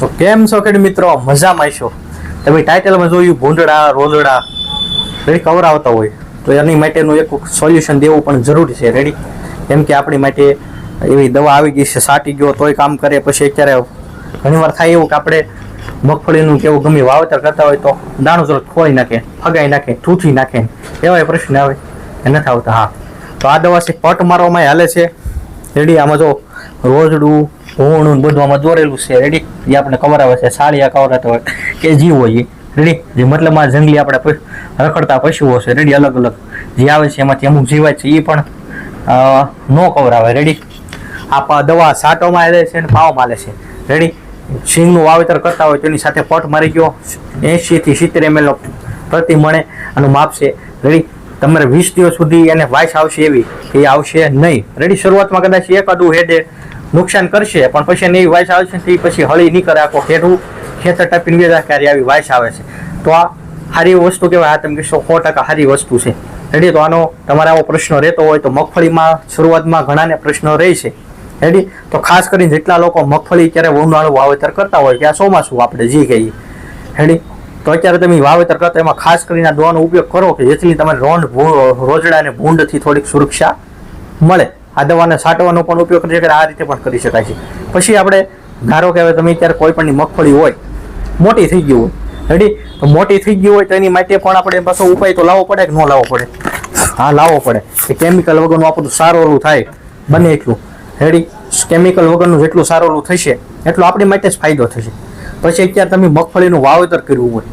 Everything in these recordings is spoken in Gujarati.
તો કેમ છો ખેડૂત મિત્રો? મજામાં છો? તમે ટાઇટલમાં જોયું ભૂંડડા રોલડા રેડી કવરાવતા હોય તો એની માટેનું એક સોલ્યુશન દેવું પણ જરૂરી છે. રેડી કેમ કે આપણી માટે એવી દવા આવી ગઈ છે, સાટી ગયો તોય કામ કરે. પછી અત્યારે ઘણીવાર થાય એવું કે આપણે મગફળીનું કેવું ગમે વાવેતર કરતા હોય તો દાણું જરૂર ખોઈ નાખે, ફગાઈ નાખે, થૂથી નાખે, એવા પ્રશ્ન આવે નથી આવતા. હા, તો આ દવા છે પટ મારવામાં હાલે છે. રેડી આમાં જો રોજડું ભૂણું બધું આમાં દોરેલું છે. રેડી જે આપણે કવરાવે છે, સાળિયા કવરાતા હોય કે જીવ હોય એ. રેડી જે મતલબમાં જંગલી આપણે રખડતા પશુઓ છે. રેડી અલગ અલગ જે આવે છે એમાંથી અમુક જીવાય છે એ પણ નો કવરાવે. રેડી આ દવા સાટોમાં હાલે છે અને પાવામાં હાલે છે. રેડી સિંગનું વાવેતર કરતા હોય તેની સાથે પટ મારી ગયો 80 થી 70 ml પ્રતિ મણે આનું માપ છે. રેડી તમારે 20 દિવસ સુધી એને વાઇસ આવશે એવી એ આવશે નહીં. રેડી શરૂઆતમાં કદાચ એકાદું હેડે નુકસાન કરશે પણ પછી એની વાઇસ આવશે ને પછી હળી નહીં કરે, આખો ખેતર ટપીને વેદાકારી આવી વાઇસ આવે છે. તો આ સારી વસ્તુ કહેવાય. આ તમે કહેશો 100% સારી વસ્તુ છે. રેડી તો આનો તમારે આવો પ્રશ્ન રહેતો હોય તો મગફળીમાં શરૂઆતમાં ઘણાને પ્રશ્નો રહે છે. રેડી તો ખાસ કરીને જેટલા લોકો મગફળી ક્યારે ઉનાળુ વાવેતર કરતા હોય કે આ ચોમાસું આપણે જે કહીએ. રેડી તો અત્યારે તમે વાવેતર કરતા એમાં ખાસ કરીને આ દવાનો ઉપયોગ કરો કે જેથી તમારે રોજડા અને ભૂંડથી થોડીક સુરક્ષા મળે. આ દવાને છાંટવાનો પણ ઉપયોગ કરી શકાય, આ રીતે પણ કરી શકાય છે. પછી આપણે ધારો કે હવે તમે અત્યારે કોઈ પણની મગફળી હોય મોટી થઈ ગઈ હોય, રેડી તો મોટી થઈ ગઈ હોય તો એની માટે પણ આપણે પાછો ઉપાય તો લાવવો પડે કે ન લાવવો પડે? હા, લાવવો પડે. કે કેમિકલ વગરનું આપણું સારું ઓલું થાય બને એટલું. રેડી કેમિકલ વગરનું જેટલું સારું ઓલું થશે એટલું આપણી માટે જ ફાયદો થશે. પછી અત્યારે તમે મગફળીનું વાવેતર કર્યું હોય,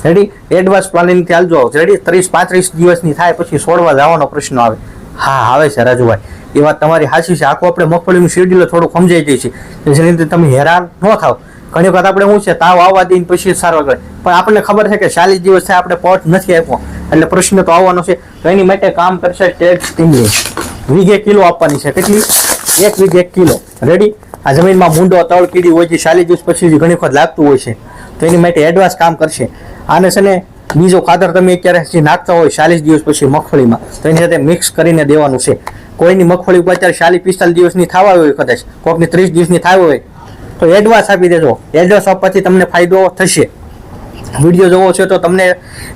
રેડી એડવાન્સ પ્લાનિંગ ચાલજો. રેડી 30-35 દિવસની થાય પછી છોડવા જવાનો પ્રશ્ન આવે. હા આવે છે રાજુભાઈ, એ વાત તમારી સાચી છે. આખું આપણે મગફળીનું શેડ્યુલ થોડું સમજાઈ જાય છે જેની લીધે તમે હેરાન ન થાવ. ઘણી વખત આપણે શું છે તાવ આવવા દઈને પછી સારવાર કરે પણ આપણને ખબર છે કે 40 દિવસ થાય આપણે પટ નથી આપ્યો એટલે પ્રશ્ન તો આવવાનો છે. તો એની માટે કામ કરશે ટેગ સ્ટિંગલિંગ. વીઘે કિલો આપવાની છે. કેટલી? 1 વીઘે 1 કિલો. રેડી આ જમીનમાં મૂંડો તળ કીડી હોય છે 40 દિવસ પછી ઘણી વખત લાગતું હોય છે તો એની માટે એડવાન્સ કામ કરશે. આને છે ને બીજો ખાતર તમે અત્યારે જે નાખતા હોય 40 દિવસ પછી મગફળીમાં તો એની સાથે મિક્સ કરીને દેવાનું છે. કોઈની મગફળી ઉપર અત્યારે 40-45 દિવસની થવા હોય, કદાચ કોઈકની 30 દિવસની થવા હોય તો એડવાન્સ આપી દેજો. એડવાન્સ આપવાથી તમને ફાયદો થશે. વિડીયો જોવો છે તો તમને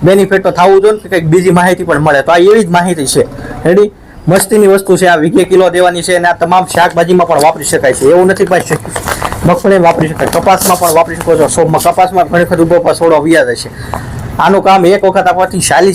બેનિફિટ તો થવું જોઈએ ને, કંઈક બીજી માહિતી પણ મળે. તો આ એવી જ માહિતી છે. રેડી મસ્તીની વસ્તુ છે. આ વીઘે કિલો દેવાની છે અને આ તમામ શાકભાજીમાં પણ વાપરી શકાય છે. એવું નથી ભાઈ મગફળી વાપરી શકાય, કપાસમાં પણ વાપરી શકો છો. કપાસમાં ઘણી વખત ઉભો છોડો વ્યાજ છે. આનું કામ એક વખત આપવાથી 40